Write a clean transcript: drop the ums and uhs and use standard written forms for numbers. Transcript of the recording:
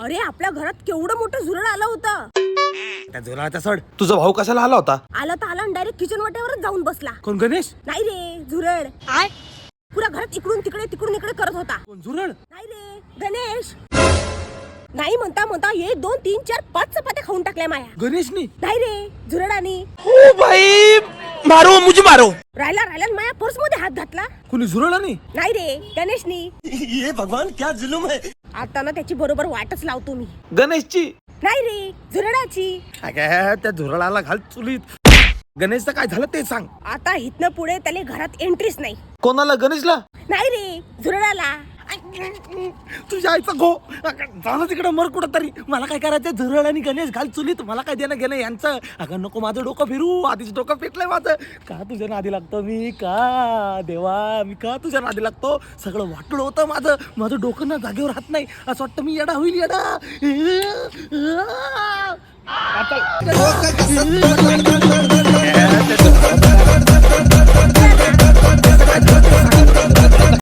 अरे आपल्या घरात केवढं मोठं झुरळ आलं होतं. त्या झुरळाचा सड तुझा भाऊ कशाला आला होता? आला तर आला डायरेक्ट किचन वाट्यावरच जाऊन बसला. कोण गणेश? नाही रे झुरळ. पुऱ्या घरात इकडून तिकडे करत होता. कोण झुरळ? नाही रे गणेश. नाही म्हणता म्हणता 1 2 3 4 5 चपात्या खाऊन टाकल्या माया. गणेशनी? नाही रे झुरळानी. ओ भाई मारो मुझे मारो. राहिला माया पर्स मध्ये हात घातला. कोणी झुरळानी? नाही रे गणेशनी. ये भगवान क्या जुलूम है. आता ना त्याची बरोबर वाटच लावतो मी. गणेशची? नाही रे झुरळाची. काय त्या झुरळाला घाल चुलीत. गणेशचं काय झालं ते सांग. आता इथनं पुढे त्याला घरात एंट्रीच नाही. कोणाला? गणेशला? नाही रे झुरळाला. तुझ्या आईचा गो झालं तिकडे मर कुठं तरी. मला काय करायचं? झुरळ आणि गणेश घाल चुलीत. मला काय देणं घेणं यांचं. अगं नको माझं डोकं फिरू. आधीच डोकं पेटलंय माझं. का तुझ्या नादी लागतो मी? का देवा मी का तुझ्या नादी लागतो? सगळं वाटलं होतं माझं डोकं ना जागेवर राहत नाही. असं वाटतं मी येडा होईल येडा. आता